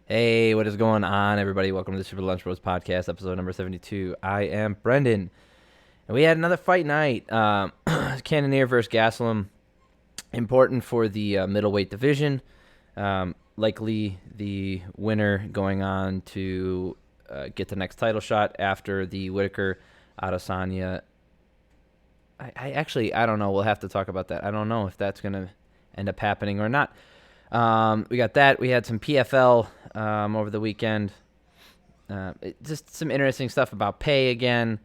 Hey, what is going on, everybody? Welcome to the Super Lunch Bros Podcast, episode number 72. I am Brendan, and we had another fight night. Cannonier versus Gastelum, important for the middleweight division. Likely the winner going on to get the next title shot after the Whitaker Adesanya. I don't know. We'll have to talk about that. I don't know if that's going to end up happening or not. We got that. We had some PFL over the weekend. Just some interesting stuff about pay again,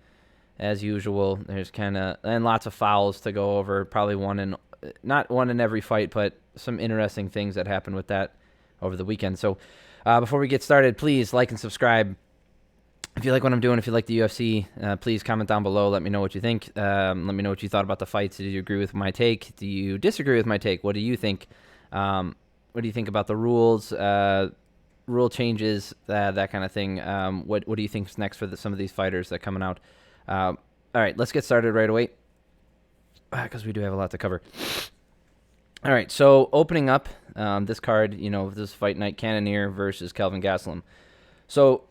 as usual. There's and lots of fouls to go over. Probably not one in every fight, but some interesting things that happened with that over the weekend. So before we get started, please like and subscribe. If you like what I'm doing, if you like the UFC, please comment down below. Let me know what you think. Let me know what you thought about the fights. Did you agree with my take? Do you disagree with my take? What do you think? What do you think about the rules, rule changes, that kind of thing? What do you think is next for some of these fighters that are coming out? All right, let's get started right away because we do have a lot to cover. All right, so opening up this card, this fight night, Cannonier versus Kelvin Gastelum. So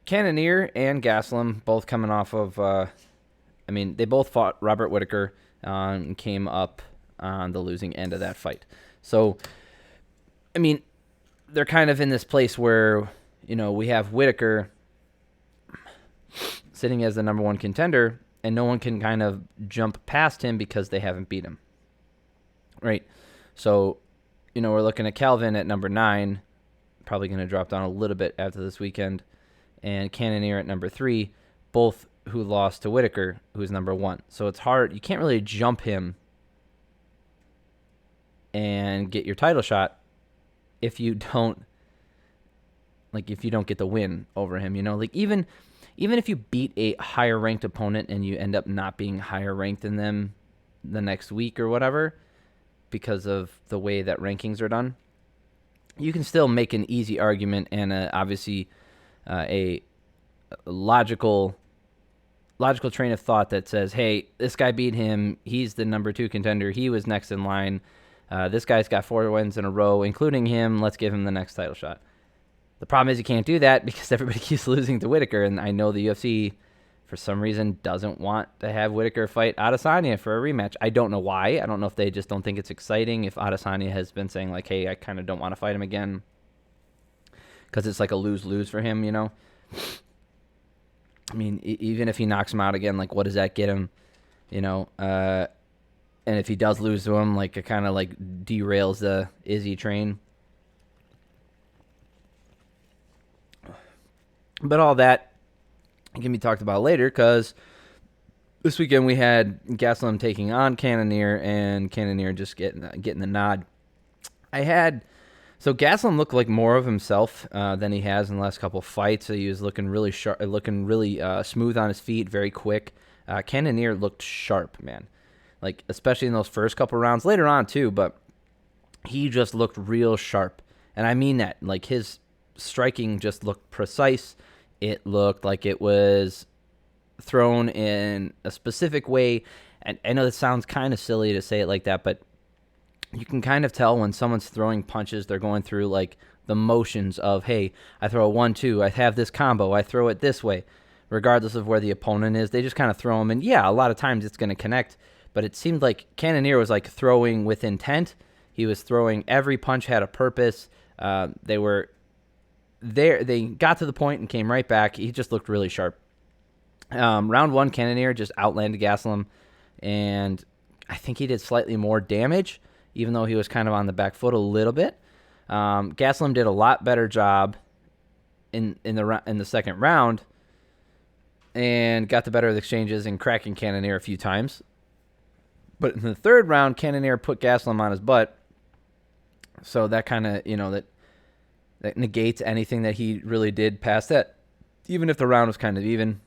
Cannonier and Gastelum both coming off of, they both fought Robert Whitaker and came up on the losing end of that fight. So, they're kind of in this place where, we have Whitaker sitting as the number one contender, and no one can kind of jump past him because they haven't beat him. Right? So, we're looking at Kelvin at number 9, probably going to drop down a little bit after this weekend, and Cannonier at number 3, both who lost to Whitaker, who's number 1. So it's hard. You can't really jump him and get your title shot if you don't get the win over him, even if you beat a higher ranked opponent and you end up not being higher ranked than them the next week or whatever because of the way that rankings are done, you can still make an easy argument and obviously a logical train of thought that says, hey, this guy beat him, he's the number 2 contender, he was next in line. This guy's got 4 wins in a row, including him. Let's give him the next title shot. The problem is you can't do that because everybody keeps losing to Whitaker, and I know the UFC, for some reason, doesn't want to have Whitaker fight Adesanya for a rematch. I don't know why. I don't know if they just don't think it's exciting, if Adesanya has been saying, like, hey, I kind of don't want to fight him again because it's like a lose-lose for him, even if he knocks him out again, like, what does that get him, and if he does lose to him, like, it kind of like derails the Izzy train. But all that can be talked about later because this weekend we had Gastelum taking on Cannonier and Cannonier just getting the nod. So Gastelum looked like more of himself than he has in the last couple of fights. He was looking really sharp, looking really smooth on his feet, very quick. Cannonier looked sharp, man. Like, especially in those first couple rounds, later on too, but he just looked real sharp. And I mean that. Like, his striking just looked precise. It looked like it was thrown in a specific way. And I know this sounds kind of silly to say it like that, but you can kind of tell when someone's throwing punches, they're going through, like, the motions of, hey, I throw a 1-2, I have this combo, I throw it this way. Regardless of where the opponent is, they just kind of throw them. And, yeah, a lot of times it's going to connect. But it seemed like Cannonier was like throwing with intent. He was throwing, every punch had a purpose. They were there. They got to the point and came right back. He just looked really sharp. Round 1, Cannonier just outlanded Gastelum, and I think he did slightly more damage, even though he was kind of on the back foot a little bit. Gastelum did a lot better job in the second round and got the better of the exchanges and cracking Cannonier a few times. But in the third round, Cannonier put Gastelum on his butt. So that kind of, that negates anything that he really did past that, even if the round was kind of even.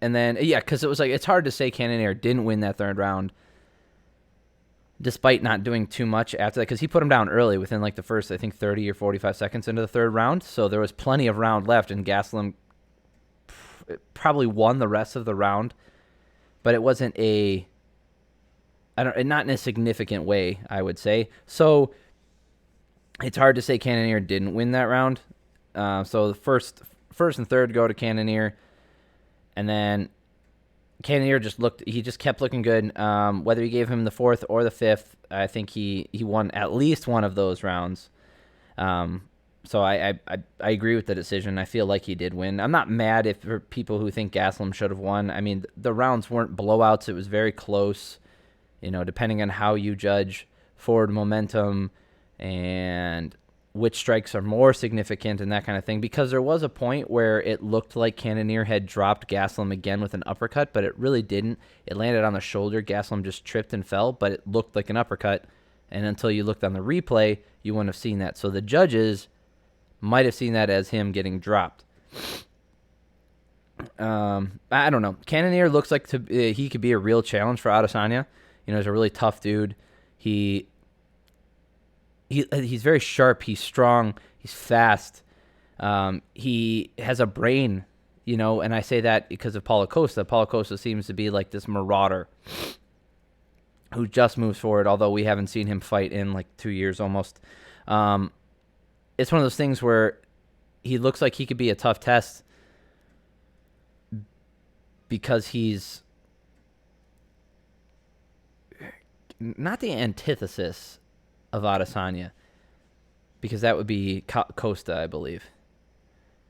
And then, yeah, because it was like, it's hard to say Cannonier didn't win that third round despite not doing too much after that, because he put him down early within like the first, I think, 30 or 45 seconds into the third round. So there was plenty of round left, and Gastelum probably won the rest of the round. But it wasn't not in a significant way, I would say. So It's hard to say Cannonier didn't win that round. So the first and third go to Cannonier, and then Cannonier just kept looking good. Whether you gave him the fourth or the fifth, I think he won at least one of those rounds. So I agree with the decision. I feel like he did win. I'm not mad if for people who think Gastelum should have won. I mean, the rounds weren't blowouts. It was very close. Depending on how you judge forward momentum and which strikes are more significant and that kind of thing. Because there was a point where it looked like Cannonier had dropped Gastelum again with an uppercut, but it really didn't. It landed on the shoulder. Gastelum just tripped and fell, but it looked like an uppercut. And until you looked on the replay, you wouldn't have seen that. So the judges might have seen that as him getting dropped. I don't know. Cannonier looks like he could be a real challenge for Adesanya. He's a really tough dude. He's very sharp. He's strong. He's fast. He has a brain, and I say that because of Paulo Costa. Paulo Costa seems to be like this marauder who just moves forward, although we haven't seen him fight in like 2 years almost. It's one of those things where he looks like he could be a tough test because he's not the antithesis of Adesanya, because that would be Costa, I believe.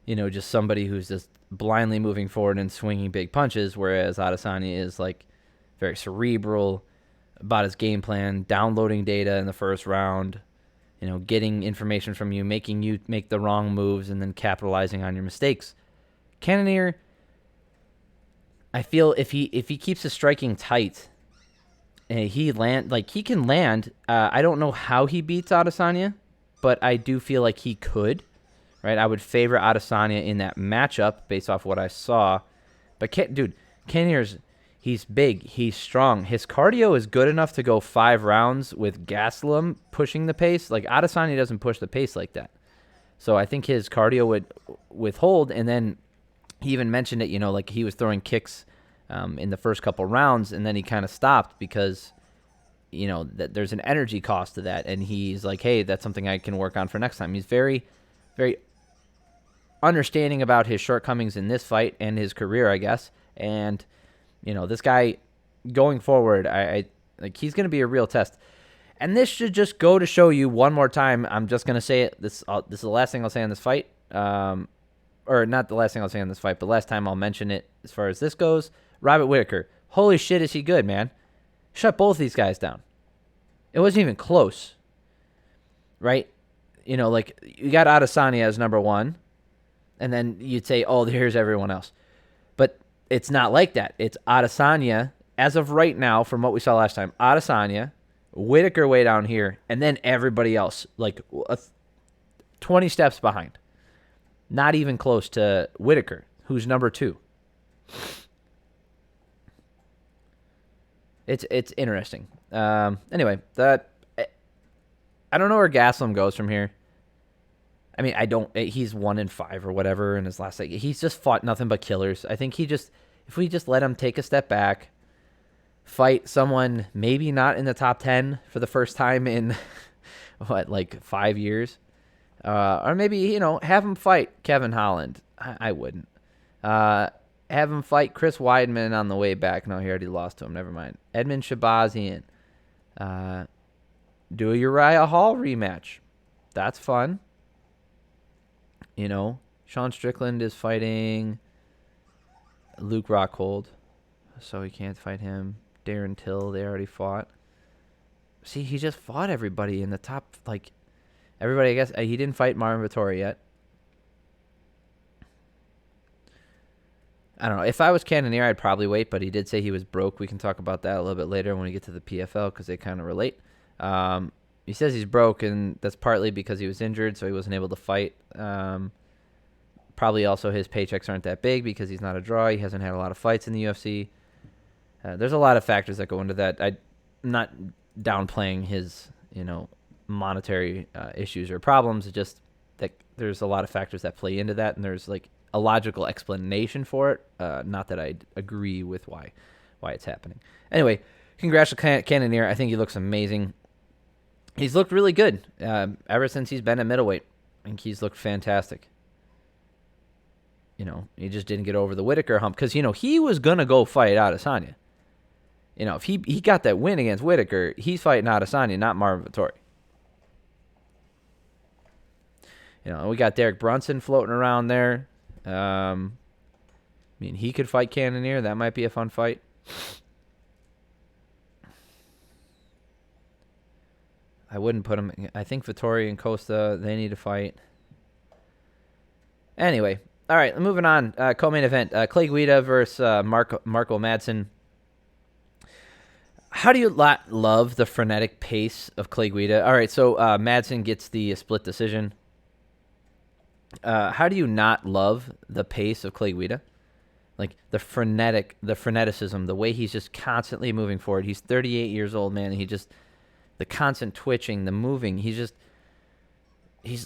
Just somebody who's just blindly moving forward and swinging big punches, whereas Adesanya is like very cerebral about his game plan, downloading data in the first round, getting information from you, making you make the wrong moves, and then capitalizing on your mistakes. Cannonier, I feel if he keeps his striking tight, he can land. I don't know how he beats Adesanya, but I do feel like he could. Right, I would favor Adesanya in that matchup based off what I saw. But Cannonier's he's big, he's strong. His cardio is good enough to go 5 rounds with Gastelum pushing the pace. Like Adesanya doesn't push the pace like that, so I think his cardio would withhold. And then he even mentioned it, like he was throwing kicks in the first couple rounds, and then he kind of stopped because that there's an energy cost to that, and he's like, hey, that's something I can work on for next time. He's very, very understanding about his shortcomings in this fight and his career, I guess. And this guy going forward, I like he's going to be a real test. And this should just go to show you one more time. I'm just going to say it. This is the last thing I'll say on this fight. Or not the last thing I'll say on this fight, but last time I'll mention it as far as this goes. Robert Whitaker. Holy shit, is he good, man. Shut both these guys down. It wasn't even close. Right? Like you got Adesanya as number 1. And then you'd say, oh, here's everyone else. But it's not like that. It's Adesanya, as of right now, from what we saw last time, Adesanya, Whitaker way down here, and then everybody else, like 20 steps behind. Not even close to Whitaker, who's number 2. It's interesting. Anyway, I don't know where Gastelum goes from here. I mean, he's 1-5 or whatever in his last fight. He's just fought nothing but killers. I think if we just let him take a step back, fight someone maybe not in the top 10 for the first time in, 5 years? Or maybe, have him fight Kevin Holland. I wouldn't. Have him fight Chris Weidman on the way back. No, he already lost to him. Never mind. Edmund Shabazian. Do a Uriah Hall rematch. That's fun. Sean Strickland is fighting Luke Rockhold, so he can't fight him. Darren Till, they already fought. See, he just fought everybody in the top, everybody, I guess. He didn't fight Marvin Vettori yet. I don't know. If I was Cannonier, I'd probably wait, but he did say he was broke. We can talk about that a little bit later when we get to the PFL because they kind of relate. He says he's broke, and that's partly because he was injured, so he wasn't able to fight. Probably also his paychecks aren't that big because he's not a draw. He hasn't had a lot of fights in the UFC. There's a lot of factors that go into that. I'm not downplaying his, monetary issues or problems. It's just that there's a lot of factors that play into that, and there's a logical explanation for it. Not that I agree with why it's happening. Anyway, congrats to Cannonier. I think he looks amazing. he's looked really good ever since he's been at middleweight. I think he's looked fantastic. He just didn't get over the Whitaker hump because, he was going to go fight Adesanya. If he got that win against Whitaker, he's fighting Adesanya, not Marvin Vettori. We got Derek Brunson floating around there. He could fight Cannonier. That might be a fun fight. I wouldn't put him. I think Vettori and Costa, they need to fight. Anyway, all right, moving on. Co-main event: Clay Guida versus Marco Madsen. How do you love the frenetic pace of Clay Guida? All right, so Madsen gets the split decision. How do you not love the pace of Clay Guida? Like the freneticism, the way he's just constantly moving forward. He's 38 years old, man. The constant twitching, the moving. He's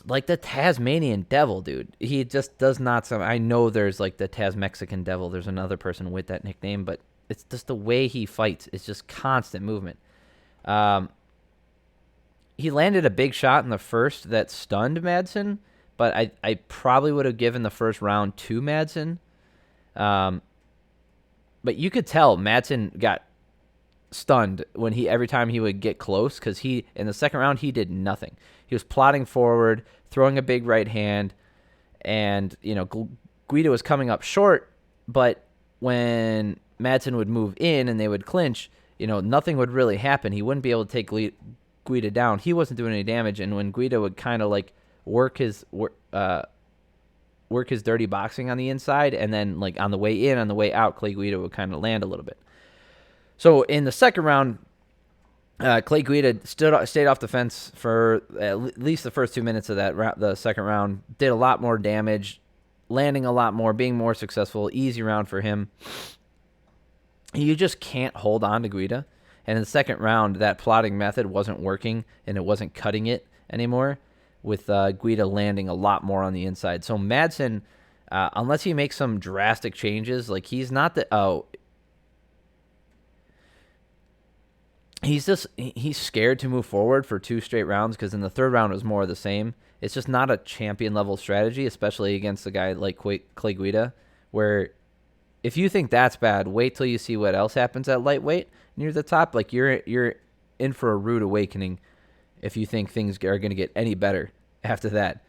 like the Tasmanian devil, dude. He just does not. I know there's like the Mexican devil. There's another person with that nickname, but it's just the way he fights. It's just constant movement. He landed a big shot in the first that stunned Madsen, but I probably would have given the first round to Madsen. But you could tell Madsen got stunned when every time he would get close, because in the second round he did nothing. He was plodding forward, throwing a big right hand, and Guida was coming up short, but when Madsen would move in and they would clinch, nothing would really happen. He wouldn't be able to take Guida down. He wasn't doing any damage, and when Guida would kind of like work his dirty boxing on the inside, and then like on the way in, on the way out, Clay Guida would kind of land a little bit. So in the second round, Clay Guida stayed off the fence for at least the first 2 minutes of the second round, did a lot more damage, landing a lot more, being more successful, easy round for him. You just can't hold on to Guida. And in the second round, that plotting method wasn't working, and it wasn't cutting it anymore, with Guida landing a lot more on the inside. So Madsen, unless he makes some drastic changes, like he's not he's scared to move forward for 2 straight rounds, because in the third round it was more of the same. It's just not a champion level strategy, especially against a guy like Clay Guida, where if you think that's bad, wait till you see what else happens at lightweight near the top. Like you're in for a rude awakening if you think things are going to get any better after that.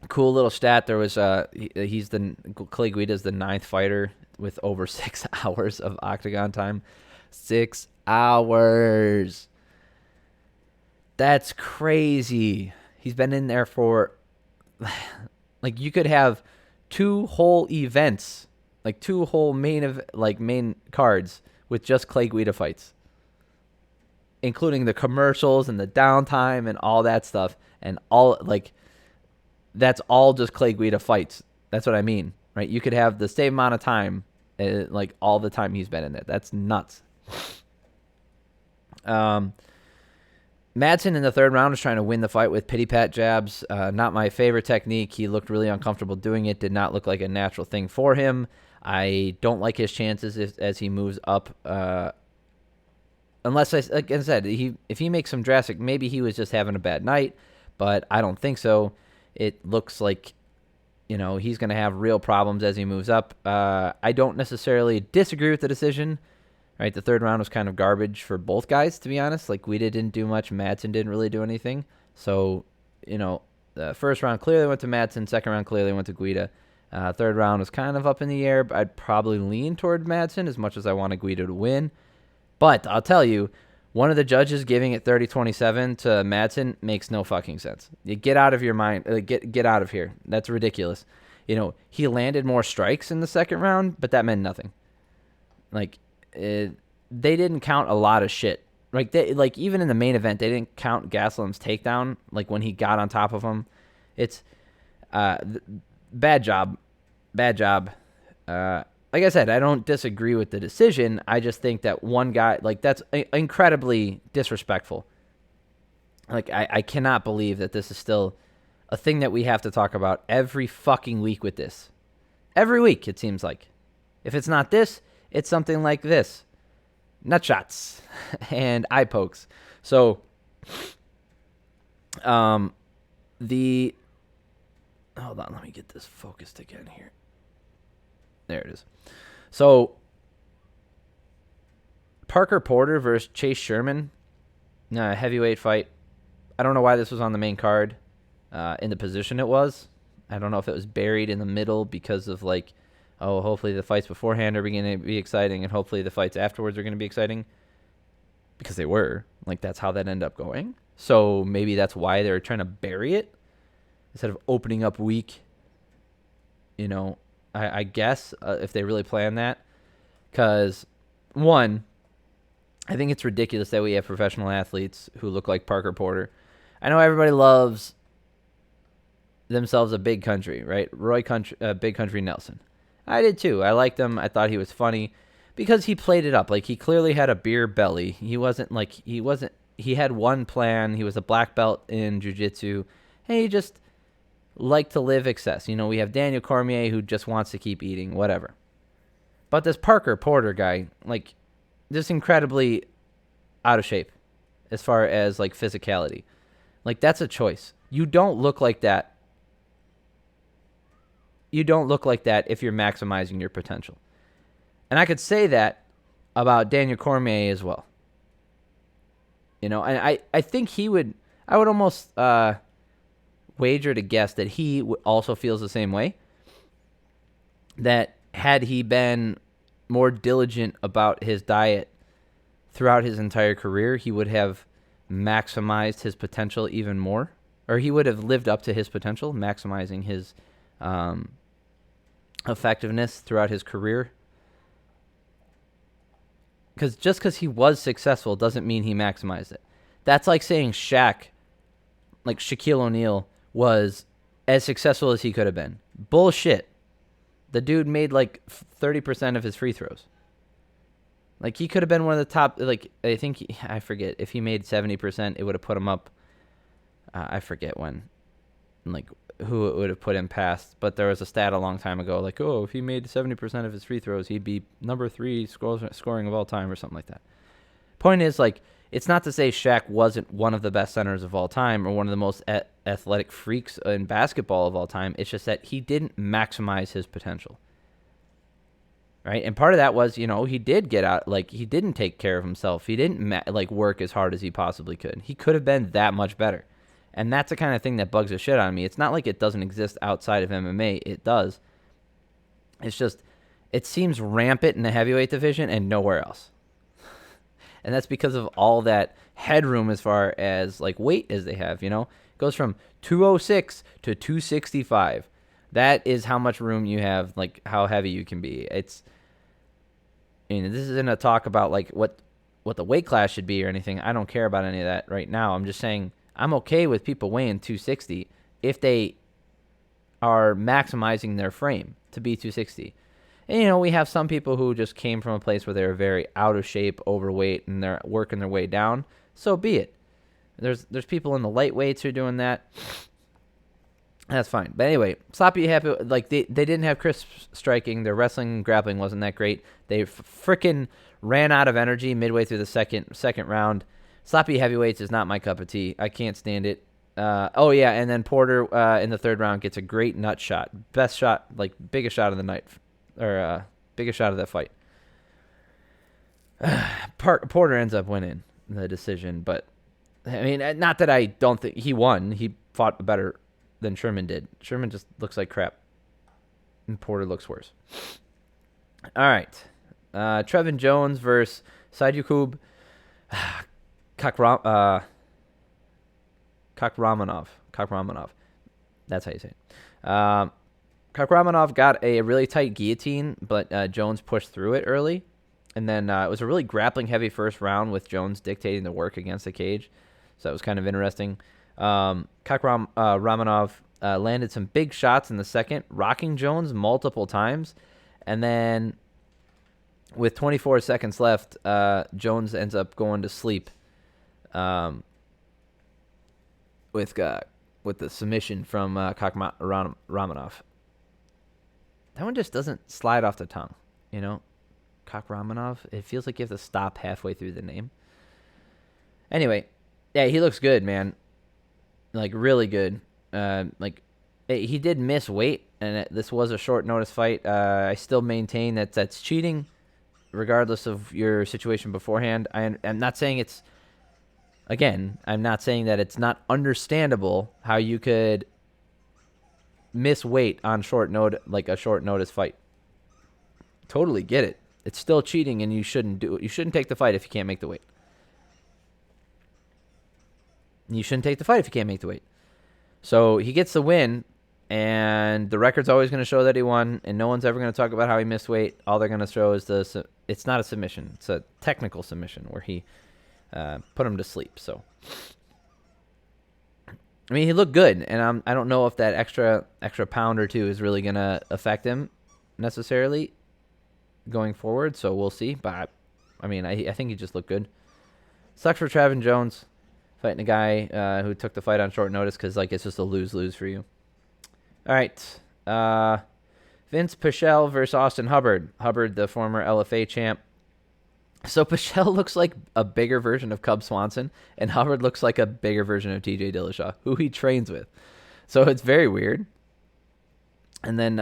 Cool little stat. There was Clay Guida's the 9th fighter with over 6 hours of octagon time. 6 hours. That's crazy. He's been in there for like you could have 2 whole events, like 2 whole main cards with just Clay Guida fights, including the commercials and the downtime and all that stuff, and all like that's all just Clay Guida fights. That's what I mean, right? You could have the same amount of time, like all the time he's been in there. That's nuts. Madsen in the third round was trying to win the fight with pity pat jabs. Not my favorite technique. He looked really uncomfortable doing it. Did not look like a natural thing for him. I don't like his chances as he moves up. Unless, like I said, if he makes some drastic, maybe he was just having a bad night, but I don't think so. It looks like, he's going to have real problems as he moves up. I don't necessarily disagree with the decision. Right, the third round was kind of garbage for both guys, to be honest. Like, Guida didn't do much. Madsen didn't really do anything. So, the first round clearly went to Madsen. Second round clearly went to Guida. Third round was kind of up in the air. But I'd probably lean toward Madsen as much as I wanted Guida to win. But I'll tell you, one of the judges giving it 30-27 to Madsen makes no fucking sense. You get out of your mind. Get out of here. That's ridiculous. He landed more strikes in the second round, but that meant nothing. Like, they didn't count a lot of shit. Like even in the main event, they didn't count Gastelum's takedown. Like when he got on top of him, it's bad job. Like I said, I don't disagree with the decision. I just think that one guy, like that's incredibly disrespectful. Like I cannot believe that this is still a thing that we have to talk about every fucking week with this. Every week, it seems like. If it's not this, it's something like this. Nutshots and eye pokes. So, the hold on, let me get this focused again here. There it is. So, Parker Porter versus Chase Sherman, heavyweight fight. I don't know why this was on the main card in the position it was. I don't know if it was buried in the middle because of like, oh, hopefully the fights beforehand are going to be exciting and hopefully the fights afterwards are going to be exciting. Because they were. Like, that's how that ended up going. So maybe that's why they were trying to bury it instead of opening up week. You know, I guess if they really plan that. Because, one, I think it's ridiculous that we have professional athletes who look like Parker Porter. I know everybody loves themselves a big country, right? Big Country Nelson. I did too. I liked him. I thought he was funny because he played it up. Like, he clearly had a beer belly. He had one plan. He was a black belt in jiu-jitsu. And he just liked to live excess. You know, we have Daniel Cormier who just wants to keep eating, whatever. But this Parker Porter guy, like, just incredibly out of shape as far as, like, physicality. Like, that's a choice. You don't look like that. You don't look like that if you're maximizing your potential. And I could say that about Daniel Cormier as well. You know, and I think I would almost wager to guess that he also feels the same way. That had he been more diligent about his diet throughout his entire career, he would have maximized his potential even more. Or he would have lived up to his potential, maximizing his effectiveness throughout his career. Because just because he was successful doesn't mean he maximized it. That's like saying Shaquille O'Neal, was as successful as he could have been. Bullshit. The dude made like 30% of his free throws. Like, he could have been one of the top, like, I forget. If he made 70%, it would have put him up. I forget when, like, who it would have put him past. But there was a stat a long time ago, like, oh, if he made 70% of his free throws, he'd be number 3 scoring of all time or something like that. Point is, like, it's not to say Shaq wasn't one of the best centers of all time or one of the most athletic freaks in basketball of all time. It's just that he didn't maximize his potential. Right? And part of that was, you know, he did get out, like, he didn't take care of himself. He didn't, work as hard as he possibly could. He could have been that much better. And that's the kind of thing that bugs the shit out of me. It's not like it doesn't exist outside of MMA. It does. It's just, it seems rampant in the heavyweight division and nowhere else. And that's because of all that headroom as far as, like, weight as they have, you know? It goes from 206 to 265. That is how much room you have, like, how heavy you can be. It's, this isn't a talk about, like, what the weight class should be or anything. I don't care about any of that right now. I'm just saying I'm okay with people weighing 260 if they are maximizing their frame to be 260. And, you know, we have some people who just came from a place where they were very out of shape, overweight, and they're working their way down. So be it. There's people in the lightweights who are doing that. That's fine. But anyway, sloppy happy. Like, they didn't have crisp striking. Their wrestling and grappling wasn't that great. They freaking ran out of energy midway through the second round. Sloppy heavyweights is not my cup of tea. I can't stand it. Oh yeah, and then Porter in the third round gets a great nut shot. Best shot, like, biggest shot of the night, or biggest shot of that fight. Porter ends up winning the decision, but I mean, not that I don't think he won. He fought better than Sherman did. Sherman just looks like crap, and Porter looks worse. All right, Trevin Jones versus Saijukube Kakramanov. That's how you say it. Kakramanov got a really tight guillotine, but Jones pushed through it early. And then it was a really grappling-heavy first round with Jones dictating the work against the cage. So that was kind of interesting. Ramanov landed some big shots in the second, rocking Jones multiple times. And then with 24 seconds left, Jones ends up going to sleep with the submission from Ramanov. That one just doesn't slide off the tongue, you know? Kakramanov. It feels like you have to stop halfway through the name. Anyway, yeah, he looks good, man. Like, really good. He did miss weight, and this was a short notice fight. I still maintain that that's cheating, regardless of your situation beforehand. I'm not saying it's, again, I'm not saying that it's not understandable how you could miss weight on short notice, like a short notice fight. Totally get it. It's still cheating, and you shouldn't do it. You shouldn't take the fight if you can't make the weight. You shouldn't take the fight if you can't make the weight. So he gets the win, and the record's always going to show that he won, and no one's ever going to talk about how he missed weight. All they're going to show is it's not a submission. It's a technical submission where he put him to sleep. So, I mean, he looked good, and I don't know if that extra pound or two is really going to affect him necessarily going forward. So we'll see. But, I mean, I think he just looked good. Sucks for Trevin Jones fighting a guy who took the fight on short notice because, like, it's just a lose-lose for you. All right. Vince Pichelle versus Austin Hubbard. Hubbard, the former LFA champ. So Pichelle looks like a bigger version of Cub Swanson, and Hubbard looks like a bigger version of TJ Dillashaw, who he trains with. So it's very weird. And then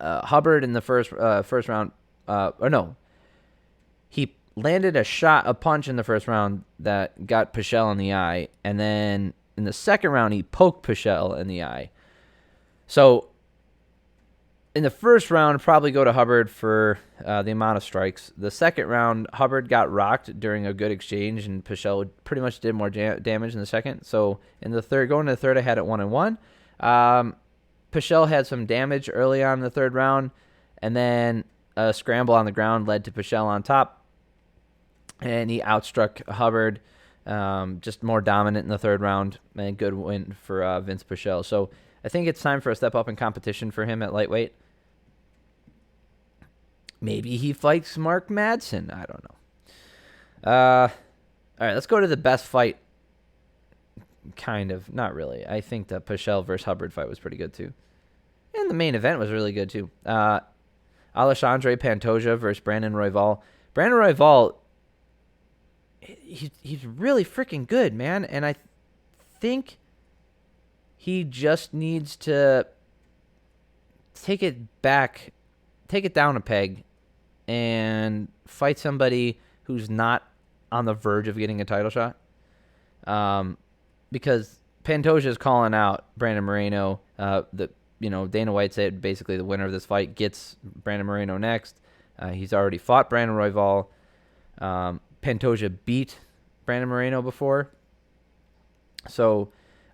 Hubbard in the first round, he landed a punch in the first round that got Pichelle in the eye, and then in the second round he poked Pichelle in the eye. So in the first round, probably go to Hubbard for the amount of strikes. The second round, Hubbard got rocked during a good exchange, and Pichelle pretty much did more damage in the second. So in the third, going to the third, I had it 1-1. Pichelle had some damage early on in the third round, and then a scramble on the ground led to Pichelle on top, and he outstruck Hubbard, just more dominant in the third round, and good win for Vince Pichelle. So I think it's time for a step up in competition for him at lightweight. Maybe he fights Mark Madsen. I don't know. All right, let's go to the best fight. Kind of. Not really. I think the Pichelle versus Hubbard fight was pretty good, too. And the main event was really good, too. Alexandre Pantoja versus Brandon Royval. Brandon Royval, he's really freaking good, man. And I think he just needs to take it down a peg, and fight somebody who's not on the verge of getting a title shot. Because Pantoja is calling out Brandon Moreno. Dana White said basically the winner of this fight gets Brandon Moreno next. He's already fought Brandon Royval. Pantoja beat Brandon Moreno before. So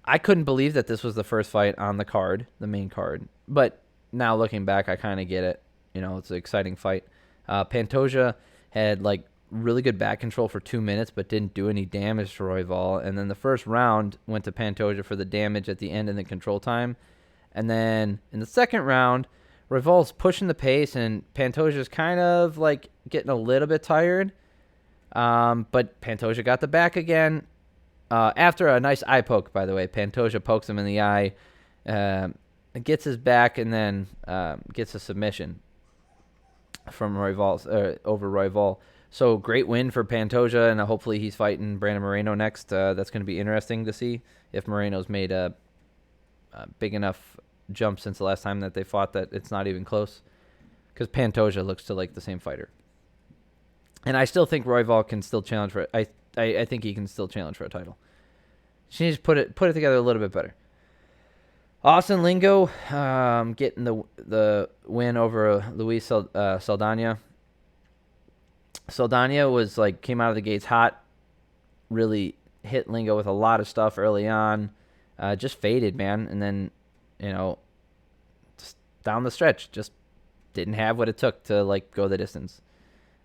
I couldn't believe that this was the first fight on the card, the main card. But now looking back, I kind of get it. It's an exciting fight. Pantoja had really good back control for 2 minutes, but didn't do any damage to Royval. And then the first round went to Pantoja for the damage at the end and the control time. And then in the second round, Royval's pushing the pace, and Pantoja's kind of getting a little bit tired. But Pantoja got the back again. After a nice eye poke, by the way. Pantoja pokes him in the eye, gets his back, and then gets a submission from Royval over Royval. So great win for Pantoja, and hopefully he's fighting Brandon Moreno next. That's going to be interesting to see if Moreno's made a big enough jump since the last time that they fought that it's not even close. Because Pantoja looks to like the same fighter. And I still think Royval can still challenge for it. I think he can still challenge for a title. She needs to put it together a little bit better. Austin Lingo getting the win over Luis Saldana. Saldana came out of the gates hot, really hit Lingo with a lot of stuff early on, just faded, man, and then just down the stretch just didn't have what it took to go the distance,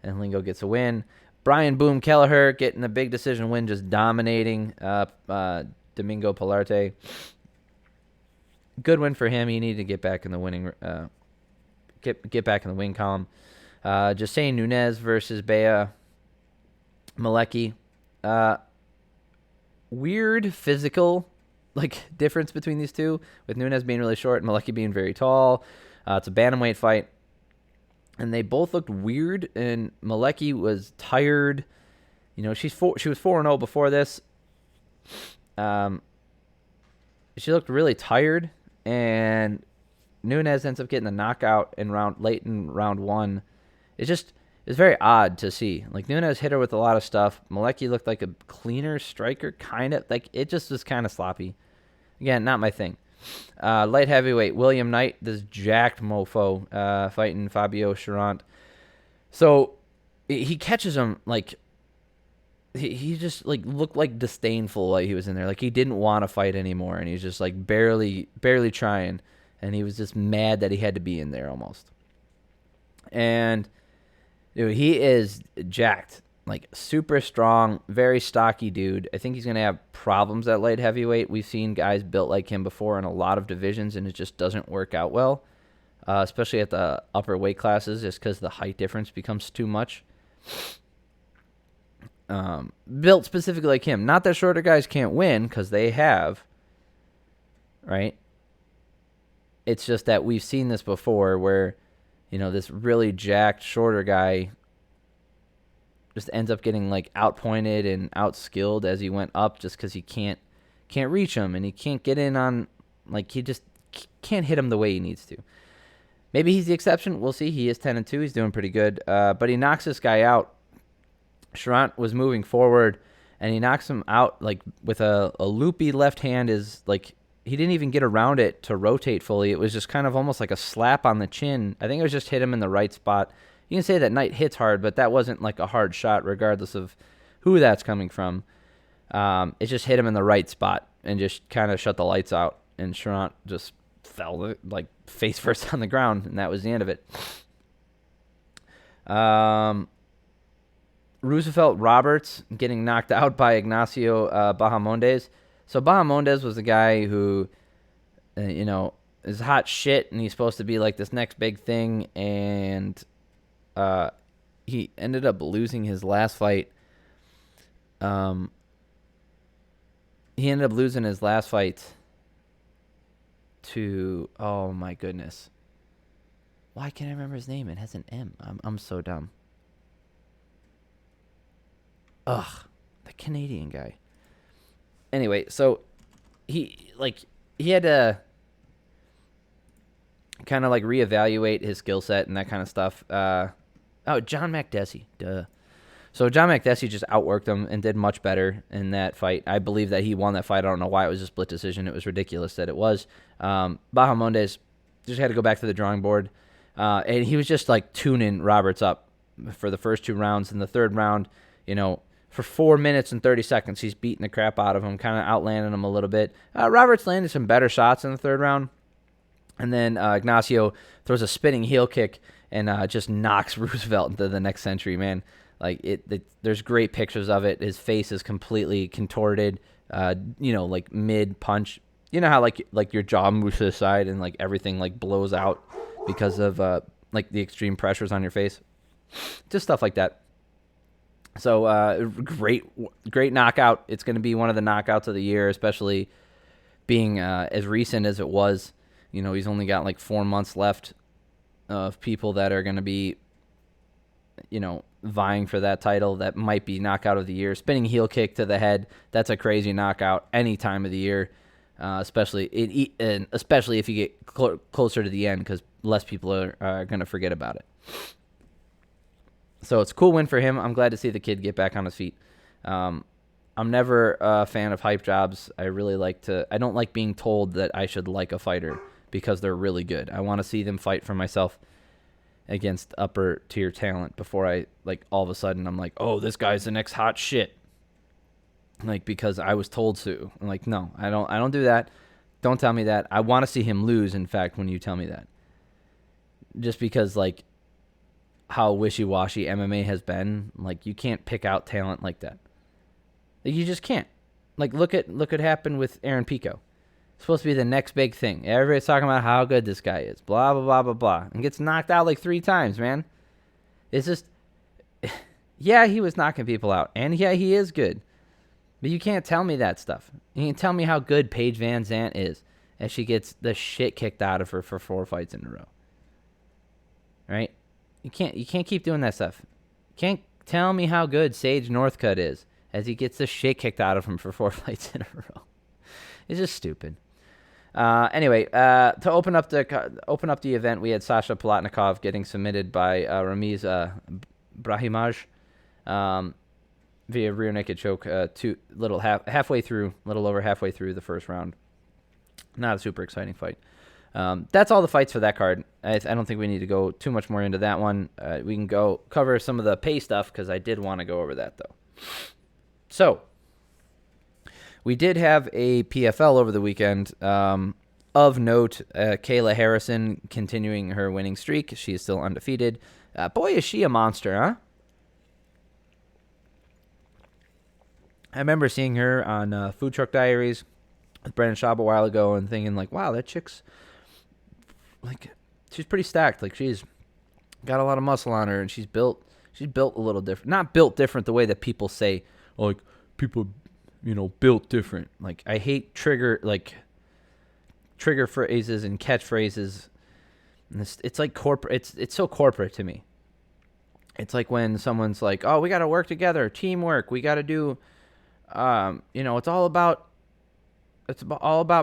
and Lingo gets a win. Brian Boom Kelleher getting a big decision win, just dominating Domingo Pilarte. Good win for him. He needed to get back in the winning, get back in the win column. Jasane Nunez versus Bea Malecki. Weird physical difference between these two, with Nunez being really short and Malecki being very tall. It's a bantamweight fight, and they both looked weird. And Malecki was tired. She was 4-0 before this. She looked really tired, and Nunes ends up getting the knockout late in round 1. It's very odd to see. Like, Nunes hit her with a lot of stuff. Malecki looked like a cleaner striker, kind of. Like, it just was kind of sloppy. Again, not my thing. Light heavyweight, William Knight, this jacked mofo, fighting Fabio Charant. So he catches him, like, he just, like, looked like disdainful while he was in there. Like, he didn't want to fight anymore, and he's just, like, barely trying. And he was just mad that he had to be in there almost. And dude, he is jacked, like, super strong, very stocky dude. I think he's going to have problems at light heavyweight. We've seen guys built like him before in a lot of divisions, and it just doesn't work out well, especially at the upper weight classes, just because the height difference becomes too much. Built specifically like him. Not that shorter guys can't win, because they have, right? It's just that we've seen this before where, you know, this really jacked shorter guy just ends up getting, like, outpointed and outskilled as he went up, just because he can't reach him, and he can't get in on, like, he just can't hit him the way he needs to. Maybe he's the exception. We'll see. He is 10-2. He's doing pretty good. But he knocks this guy out. Charant was moving forward, and he knocks him out, like, with a loopy left hand. Is like, he didn't even get around it to rotate fully. It was just kind of almost like a slap on the chin. I think it was just hit him in the right spot. You can say that Knight hits hard, but that wasn't like a hard shot regardless of who that's coming from. It just hit him in the right spot and just kind of shut the lights out. And Charant just fell, like, face first on the ground, and that was the end of it. Roosevelt Roberts getting knocked out by Ignacio Bahamondes. So Bahamondes was the guy who, you know, is hot shit, and he's supposed to be like this next big thing, and he ended up losing his last fight. He ended up losing his last fight to, oh my goodness, why can't I remember his name? It has an M. I'm so dumb. Ugh, the Canadian guy. Anyway, so he had to kind of, like, reevaluate his skill set and that kind of stuff. John Makdessi, duh. So John Makdessi just outworked him and did much better in that fight. I believe that he won that fight. I don't know why it was a split decision. It was ridiculous that it was. Bahamondes just had to go back to the drawing board, and he was just, like, tuning Roberts up for the first 2 rounds. In the third round, you know, for 4 minutes and 30 seconds, he's beating the crap out of him, kind of outlanding him a little bit. Roberts landed some better shots in the third round. And then Ignacio throws a spinning heel kick and just knocks Roosevelt into the next century, man. Like, there's great pictures of it. His face is completely contorted, you know, like mid-punch. You know how, like your jaw moves to the side and, like, everything, like, blows out because of, like, the extreme pressures on your face? Just stuff like that. So great knockout. It's going to be one of the knockouts of the year, especially being as recent as it was. You know, he's only got, like, 4 months left of people that are going to be, you know, vying for that title. That might be knockout of the year. Spinning heel kick to the head. That's a crazy knockout any time of the year, especially if you get closer to the end, because less people are going to forget about it. So it's a cool win for him. I'm glad to see the kid get back on his feet. I'm never a fan of hype jobs. I don't like being told that I should like a fighter because they're really good. I want to see them fight for myself against upper tier talent before I, like, all of a sudden I'm like, oh, this guy's the next hot shit. Like, because I was told to. I'm like, no, I don't do that. Don't tell me that. I want to see him lose, in fact, when you tell me that. Just because, like, how wishy-washy MMA has been, like, you can't pick out talent like that. Like, you just can't. Like, look at what happened with Aaron Pico. Supposed to be the next big thing. Everybody's talking about how good this guy is. Blah, blah, blah, blah, blah. And gets knocked out like 3 times, man. It's just, yeah, he was knocking people out. And yeah, he is good. But you can't tell me that stuff. You can tell me how good Paige Van Zandt is, and she gets the shit kicked out of her for 4 fights in a row. Right? You can't keep doing that stuff. You can't tell me how good Sage Northcutt is, as he gets the shit kicked out of him for 4 fights in a row. It's just stupid. Anyway, to open up the event, we had Sasha Palatnikov getting submitted by Ramiz Brahimaj via rear naked choke, little over halfway through the first round. Not a super exciting fight. That's all the fights for that card. I don't think we need to go too much more into that one. We can go cover some of the pay stuff because I did want to go over that, though. So, we did have a PFL over the weekend. Of note, Kayla Harrison continuing her winning streak. She is still undefeated. Boy, is she a monster, huh? I remember seeing her on Food Truck Diaries with Brendan Schaub a while ago and thinking, like, wow, that chick's, like, she's pretty stacked. Like, she's got a lot of muscle on her, and she's built a little different. Not built different the way that people say, like, people, built different. Like, I hate trigger phrases and catchphrases. And it's like corporate. It's so corporate to me. It's like when someone's like, oh, we got to work together, teamwork. We got to do, it's all about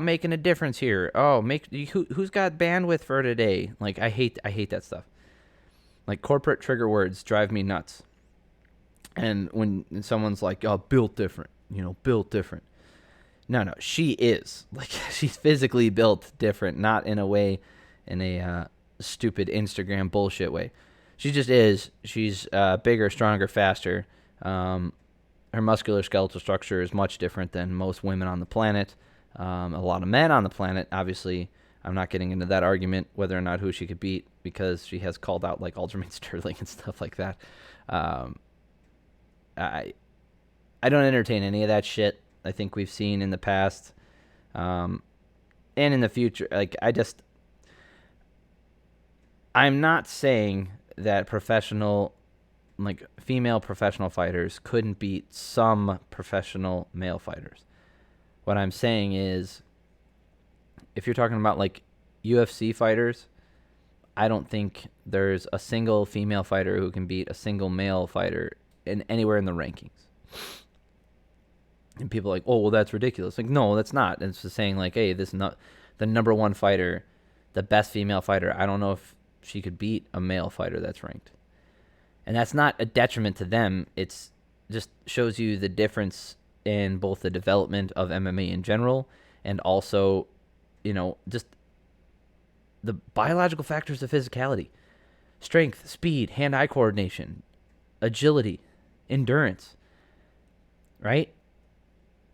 making a difference here. Oh, who's got bandwidth for today? Like, I hate that stuff. Like, corporate trigger words drive me nuts. And when someone's like, oh, built different, built different. No, she is. Like, she's physically built different, not in a stupid Instagram bullshit way. She just is. She's bigger, stronger, faster. Her muscular skeletal structure is much different than most women on the planet. A lot of men on the planet, obviously. I'm not getting into that argument whether or not who she could beat because she has called out like Aljamain Sterling and stuff like that. I don't entertain any of that shit. I think we've seen in the past and in the future. Like, I'm not saying that female professional fighters couldn't beat some professional male fighters. What I'm saying is, if you're talking about like UFC fighters, I don't think there's a single female fighter who can beat a single male fighter anywhere in the rankings. And people are like, oh, well, that's ridiculous. Like, no, that's not. It's just saying like, hey, this is not the number one fighter, the best female fighter. I don't know if she could beat a male fighter that's ranked. And that's not a detriment to them. It's just shows you the difference in both the development of MMA in general and also, just the biological factors of physicality. Strength, speed, hand-eye coordination, agility, endurance, right?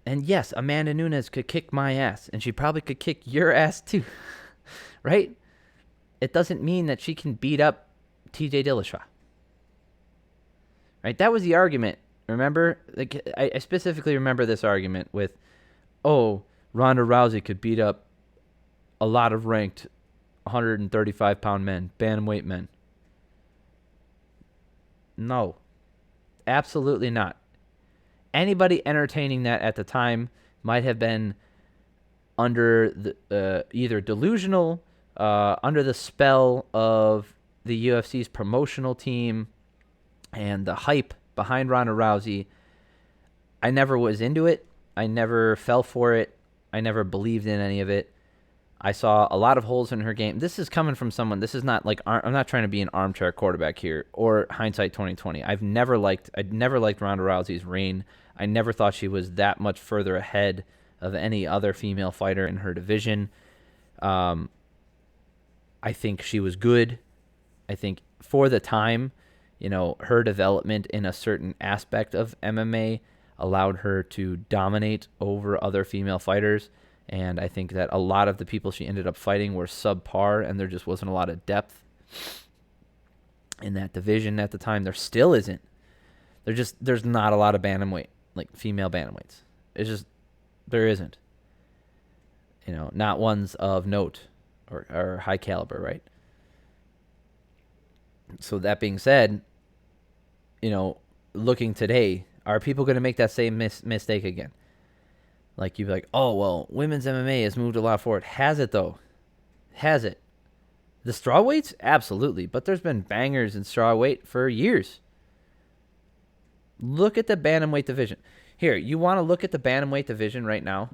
And yes, Amanda Nunes could kick my ass, and she probably could kick your ass too, right? It doesn't mean that she can beat up TJ Dillashaw. Right? That was the argument. Remember? Like, I specifically remember this argument with, oh, Ronda Rousey could beat up a lot of ranked 135-pound men, bantamweight men. No. Absolutely not. Anybody entertaining that at the time might have been under the either delusional, under the spell of the UFC's promotional team and the hype behind Ronda Rousey. I never was into it. I never fell for it. I never believed in any of it. I saw a lot of holes in her game. This is coming from someone. This is not like, I'm not trying to be an armchair quarterback here or hindsight 2020. I'd never liked Ronda Rousey's reign. I never thought she was that much further ahead of any other female fighter in her division. I think she was good. I think for the time, her development in a certain aspect of MMA allowed her to dominate over other female fighters. And I think that a lot of the people she ended up fighting were subpar, and there just wasn't a lot of depth in that division at the time. There still isn't. There's not a lot of bantamweight, like female bantamweights. There isn't. Not ones of note or high caliber, right? So that being said, looking today, are people going to make that same mistake again? Like, you'd be like, oh, well, women's MMA has moved a lot forward. Has it, though? Has it? The strawweights? Absolutely. But there's been bangers in strawweight for years. Look at the bantamweight division. Here, you want to look at the bantamweight division right now?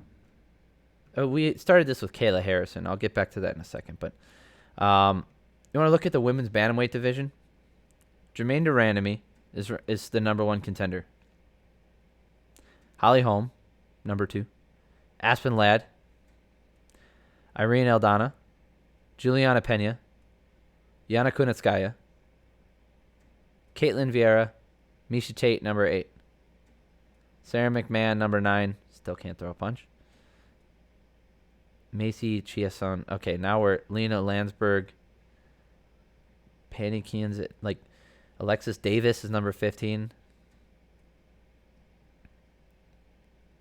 We started this with Kayla Harrison. I'll get back to that in a second. But you want to look at the women's bantamweight division? Jermaine Durandamy is the number 1 contender. Holly Holm, number 2. Aspen Ladd. Irene Aldana. Juliana Pena. Yana Kunitskaya. Caitlin Vieira. Misha Tate, number 8. Sarah McMahon, number 9. Still can't throw a punch. Macy Chiasson. Okay, now we're Lena Landsberg. Penny Keans. Like, Alexis Davis is number 15.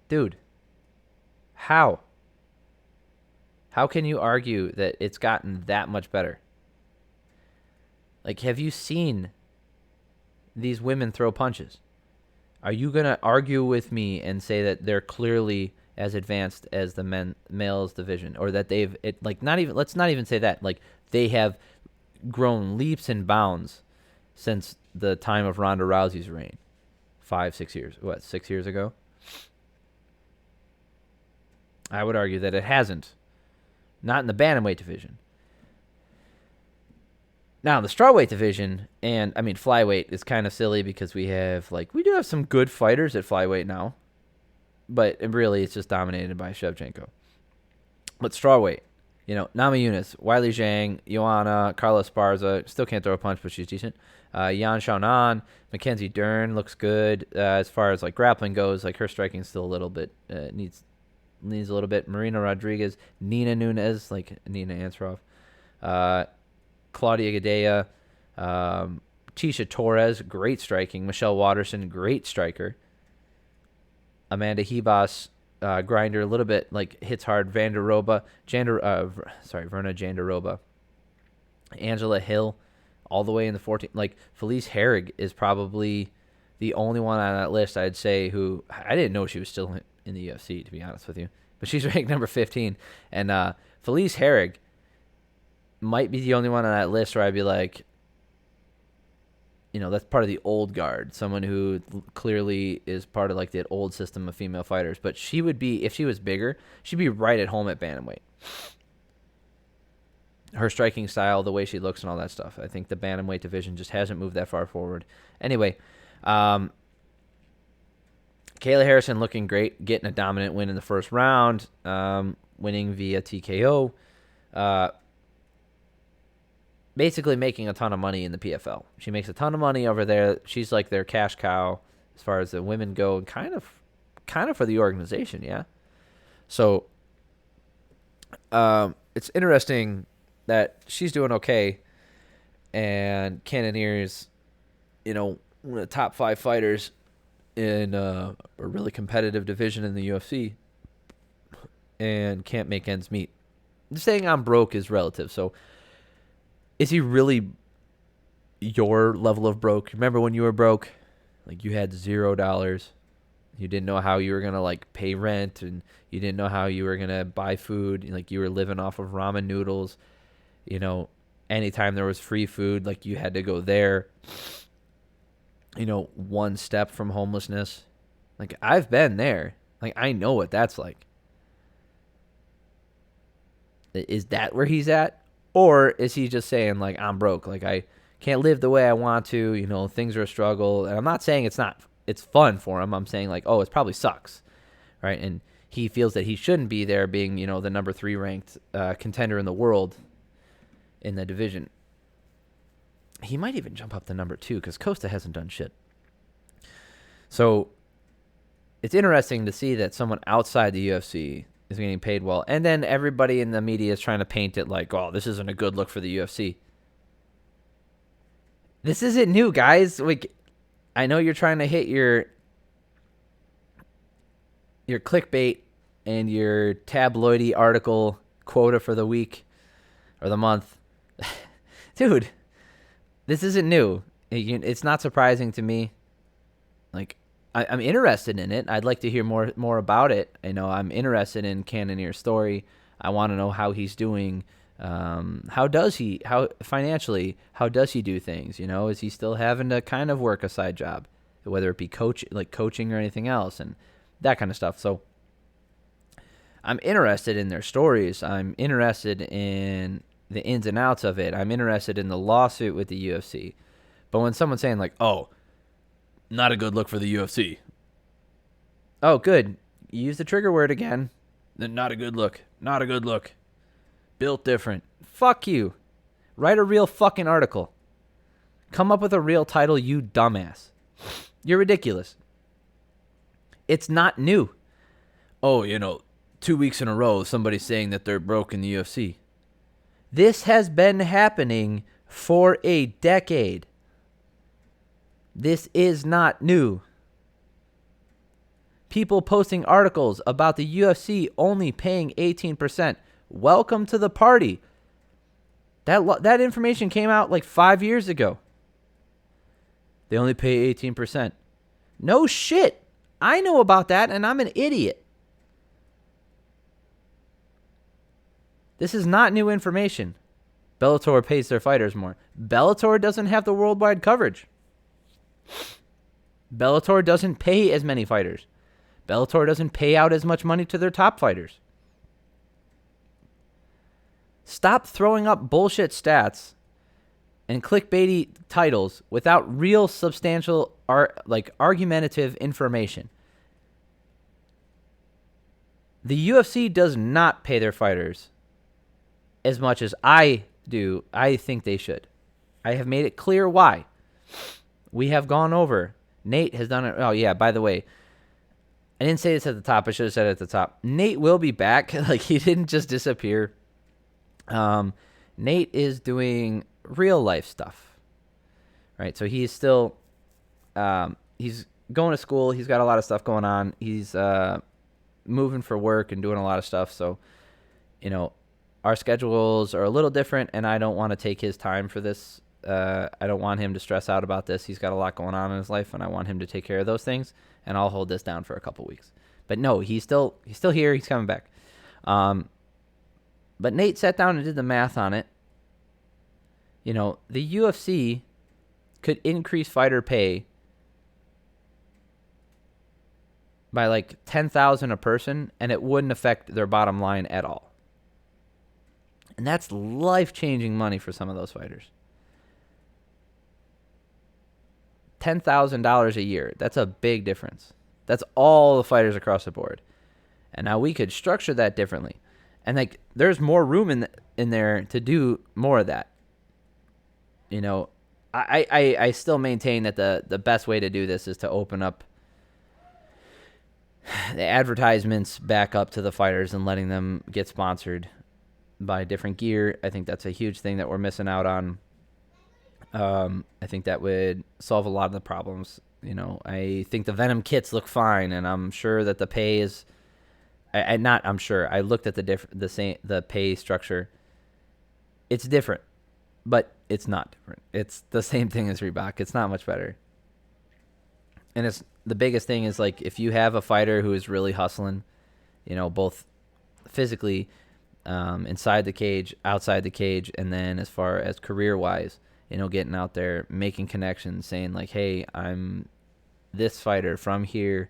Dude. How? How can you argue that it's gotten that much better? Like, have you seen these women throw punches? Are you going to argue with me and say that they're clearly as advanced as the males division, or that let's not even say that. Like, they have grown leaps and bounds since the time of Ronda Rousey's reign. 6 years. 6 years ago? I would argue that it hasn't. Not in the bantamweight division. Now, the strawweight division, and I mean flyweight is kind of silly because we do have some good fighters at flyweight now, but really it's just dominated by Shevchenko. But strawweight, Namajunas, Wiley Zhang, Joanna, Carla Esparza, still can't throw a punch, but she's decent. Yan Xiaonan, Mackenzie Dern looks good as far as like grappling goes. Like, her striking still a little bit needs a little bit. Marina Rodriguez, Nina Nunes, like Nina Ansaroff. Claudia Gadea, Tisha Torres, great striking. Michelle Watterson, great striker. Amanda Hebos, grinder, a little bit like hits hard. Verna Jandaroba. Angela Hill, all the way in the 14th. Like, Felice Herrig is probably the only one on that list I'd say who I didn't know she was still in the UFC, to be honest with you, but she's ranked number 15. And Felice Herrig might be the only one on that list where I'd be like, that's part of the old guard, someone who clearly is part of like the old system of female fighters. But she would be, if she was bigger, she'd be right at home at bantamweight. Her striking style, the way she looks and all that stuff. I think the bantamweight division just hasn't moved that far forward. Anyway, Kayla Harrison looking great, getting a dominant win in the first round, winning via TKO. Basically making a ton of money in the PFL. She makes a ton of money over there. She's like their cash cow as far as the women go, and kind of for the organization, yeah. So it's interesting that she's doing okay, and Cannonier's, one of the top 5 fighters in a really competitive division in the UFC, and can't make ends meet. Saying I'm broke is relative, so is he really your level of broke? Remember when you were broke? Like, you had $0. You didn't know how you were going to, like, pay rent, and you didn't know how you were going to buy food. Like, you were living off of ramen noodles. Anytime there was free food, like, you had to go there. One step from homelessness. Like, I've been there. Like, I know what that's like. Is that where he's at? Or is he just saying, like, I'm broke, like, I can't live the way I want to, things are a struggle. And I'm not saying it's fun for him. I'm saying, like, oh, it probably sucks, right? And he feels that he shouldn't be there being, the number 3 ranked contender in the world in the division. He might even jump up to number 2 because Costa hasn't done shit. So it's interesting to see that someone outside the UFC is getting paid well. And then everybody in the media is trying to paint it like, oh, this isn't a good look for the UFC. This isn't new, guys. Like, I know you're trying to hit your clickbait and your tabloidy article quota for the week or the month. Dude, this isn't new. It's not surprising to me. Like, I'm interested in it. I'd like to hear more about it. I'm interested in Cannonier's story. I want to know how he's doing. How financially, how does he do things? Is he still having to kind of work a side job, whether it be coaching or anything else? And that kind of stuff. So I'm interested in their stories. I'm interested in the ins and outs of it. I'm interested in the lawsuit with the UFC. But when someone's saying like, oh, not a good look for the UFC. Oh, good. You use the trigger word again. Then not a good look. Not a good look. Built different. Fuck you. Write a real fucking article. Come up with a real title, you dumbass. You're ridiculous. It's not new. Oh, 2 weeks in a row, somebody's saying that they're broke in the UFC. This has been happening for a decade. This is not new. People posting articles about the UFC only paying 18%. Welcome to the party. That information came out like 5 years ago. They only pay 18%. No shit. I know about that, and I'm an idiot. This is not new information. Bellator pays their fighters more. Bellator doesn't have the worldwide coverage. Bellator doesn't pay as many fighters. Bellator doesn't pay out as much money to their top fighters. Stop throwing up bullshit stats and clickbaity titles without real substantial argumentative information. The UFC does not pay their fighters as much as I do. I think they should. I have made it clear why. We have gone over. Nate has done it. Oh, yeah, by the way, I didn't say this at the top. I should have said it at the top. Nate will be back. He didn't just disappear. Nate is doing real life stuff, right? So he's still, he's going to school. He's got a lot of stuff going on. He's moving for work and doing a lot of stuff. So, our schedules are a little different, and I don't want to take his time for this. I don't want him to stress out about this. He's got a lot going on in his life, and I want him to take care of those things, and I'll hold this down for a couple weeks. But no, he's still here. He's coming back. But Nate sat down and did the math on it. The UFC could increase fighter pay by like $10,000 a person, and it wouldn't affect their bottom line at all. And that's life-changing money for some of those fighters. $10,000 a year. That's a big difference. That's all the fighters across the board. And now we could structure that differently. And there's more room in there to do more of that. I still maintain that the best way to do this is to open up the advertisements back up to the fighters and letting them get sponsored by different gear. I think that's a huge thing that we're missing out on. I think that would solve a lot of the problems. I think the Venom kits look fine, and I'm sure that the pay is. I'm sure. I looked at the pay structure. It's different, but it's not different. It's the same thing as Reebok. It's not much better. And it's the biggest thing is if you have a fighter who is really hustling, both physically, inside the cage, outside the cage, and then as far as career-wise, getting out there, making connections, saying hey, I'm this fighter from here,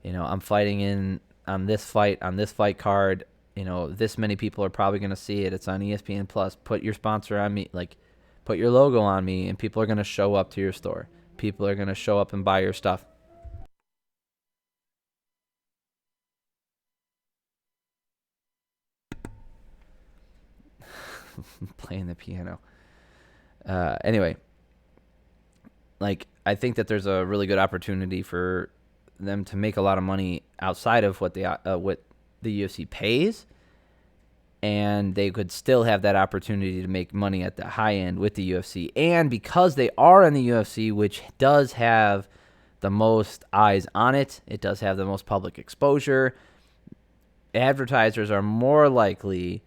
I'm fighting on this fight card, this many people are probably going to see it. It's on ESPN Plus. Put your sponsor on me, put your logo on me, and people are going to show up to your store. People are going to show up and buy your stuff. Playing the piano. Anyway, I think that there's a really good opportunity for them to make a lot of money outside of what the UFC pays, and they could still have that opportunity to make money at the high end with the UFC. And because they are in the UFC, which does have the most eyes on it, it does have the most public exposure, advertisers are more likely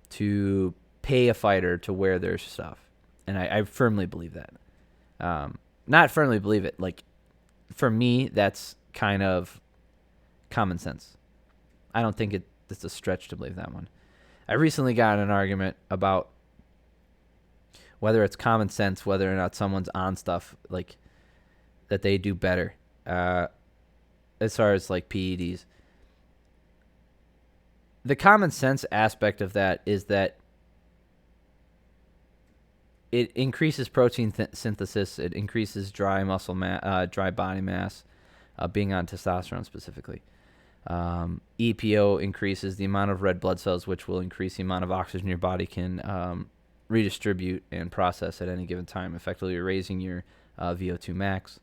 to pay a fighter to wear their stuff. And I firmly believe that. Not firmly believe it. For me, that's kind of common sense. I don't think it's a stretch to believe that one. I recently got in an argument about whether it's common sense, whether or not someone's on stuff that they do better. as far as like PEDs. The common sense aspect of that is that it increases protein synthesis. It increases dry dry body mass, being on testosterone specifically. EPO increases the amount of red blood cells, which will increase the amount of oxygen your body can redistribute and process at any given time, effectively raising your VO2 max.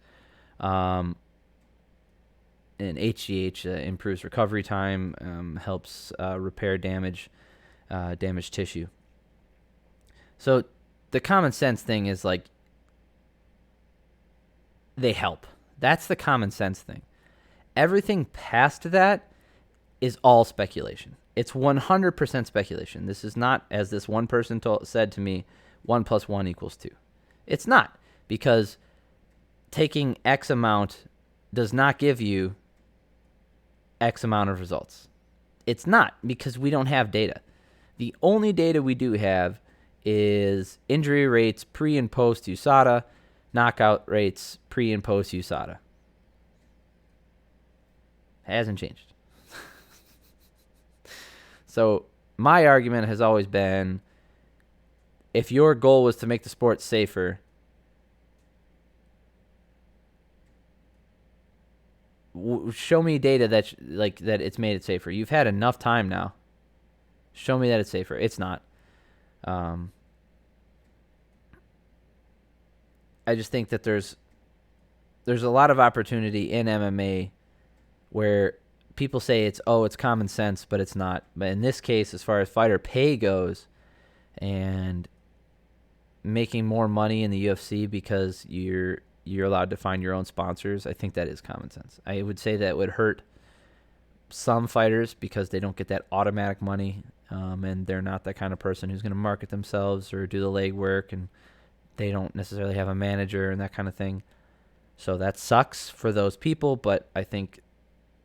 And HGH improves recovery time, helps repair damaged tissue. So the common sense thing is like they help. That's the common sense thing. Everything past that is all speculation. It's 100% speculation. This is not, as this one person said to me, 1 + 1 = 2. It's not, because taking X amount does not give you X amount of results. It's not, because we don't have data. The only data we do have is injury rates pre and post USADA, knockout rates pre and post USADA. Hasn't changed. So my argument has always been, if your goal was to make the sport safer, show me data that that it's made it safer. You've had enough time now. Show me that it's safer. It's not. I just think that there's a lot of opportunity in MMA where people say it's common sense, but it's not. But in this case, as far as fighter pay goes and making more money in the UFC because you're allowed to find your own sponsors, I think that is common sense. I would say that would hurt some fighters because they don't get that automatic money, and they're not that kind of person who's going to market themselves or do the legwork, and they don't necessarily have a manager and that kind of thing. So that sucks for those people, but I think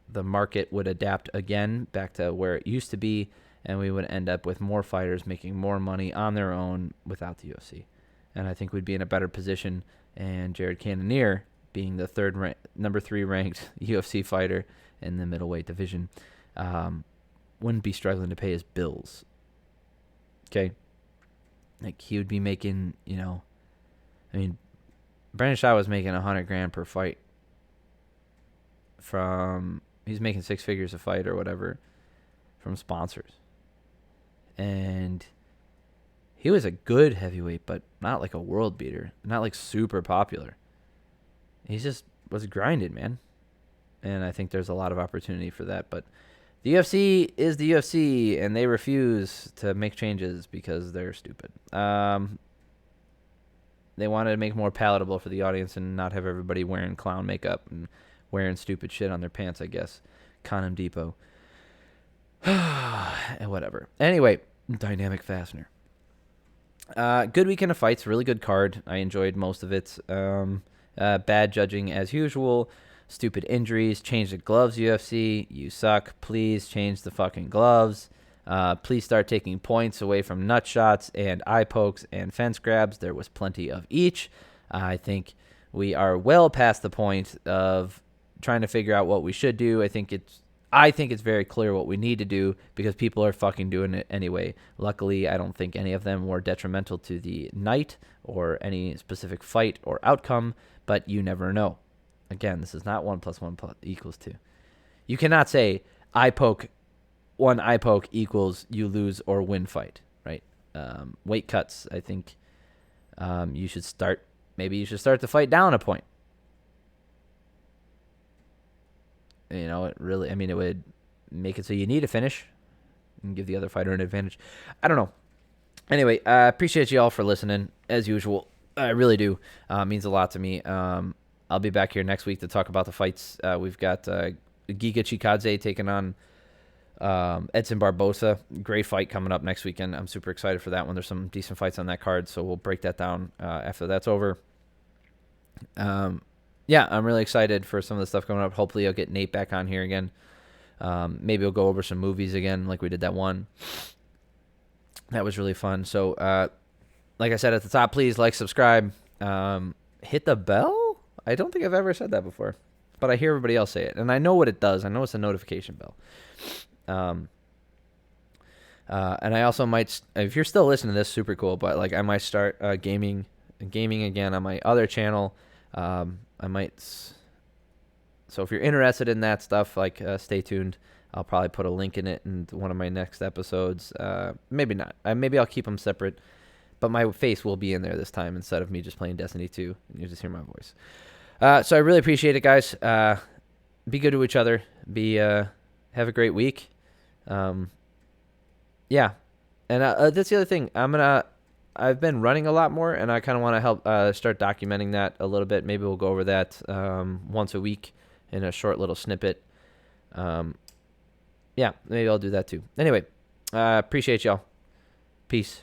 the market would adapt again back to where it used to be, and we would end up with more fighters making more money on their own without the UFC. And I think we'd be in a better position, and Jared Cannonier, being the number 3 ranked UFC fighter in the middleweight division, wouldn't be struggling to pay his bills. Okay? Like, he would be making, Brendan Shaw was making $100,000 per fight he's making 6 figures a fight or whatever from sponsors. And he was a good heavyweight, but not like a world beater, not like super popular. He just was grinding, man. And I think there's a lot of opportunity for that. But the UFC is the UFC, and they refuse to make changes because they're stupid. They wanted to make it more palatable for the audience and not have everybody wearing clown makeup and wearing stupid shit on their pants, I guess. Condom Depot. And whatever. Anyway, Dynamic Fastener. Good weekend of fights. Really good card. I enjoyed most of it. Bad judging as usual. Stupid injuries. Change the gloves, UFC. You suck. Please change the fucking gloves. Please start taking points away from nut shots and eye pokes and fence grabs. There was plenty of each. I think we are well past the point of trying to figure out what we should do. I think it's very clear what we need to do because people are fucking doing it anyway. Luckily, I don't think any of them were detrimental to the night or any specific fight or outcome, but you never know. Again, this is not 1 + 1 = 2. You cannot say one eye poke equals you lose or win fight, right? Weight cuts, I think you should start the fight down a point. It would make it so you need a finish and give the other fighter an advantage. I don't know. Anyway, I appreciate you all for listening, as usual. I really do. It means a lot to me. I'll be back here next week to talk about the fights. We've got Giga Chikadze taking on Edson Barbosa. Great fight coming up next weekend. I'm super excited for that one. There's some decent fights on that card, so we'll break that down after that's over. Yeah, I'm really excited for some of the stuff coming up. Hopefully I'll get Nate back on here again. Maybe we'll go over some movies again like we did that one. That was really fun. So, like I said at the top, please like, subscribe, hit the bell. I don't think I've ever said that before. but I hear everybody else say it, and I know what it does. I know it's a notification bell. And I also might, if you're still listening to this, super cool. But like, I might start gaming again on my other channel. I might. So if you're interested in that stuff, like, stay tuned. I'll probably put a link in it in one of my next episodes. Maybe not. Maybe I'll keep them separate. But my face will be in there this time instead of me just playing Destiny 2. And you just hear my voice. So I really appreciate it, guys. Be good to each other. Have a great week. Yeah. And that's the other thing. I've been running a lot more, and I kind of want to help start documenting that a little bit. Maybe we'll go over that once a week in a short little snippet. Yeah, maybe I'll do that too. Anyway, appreciate y'all. Peace.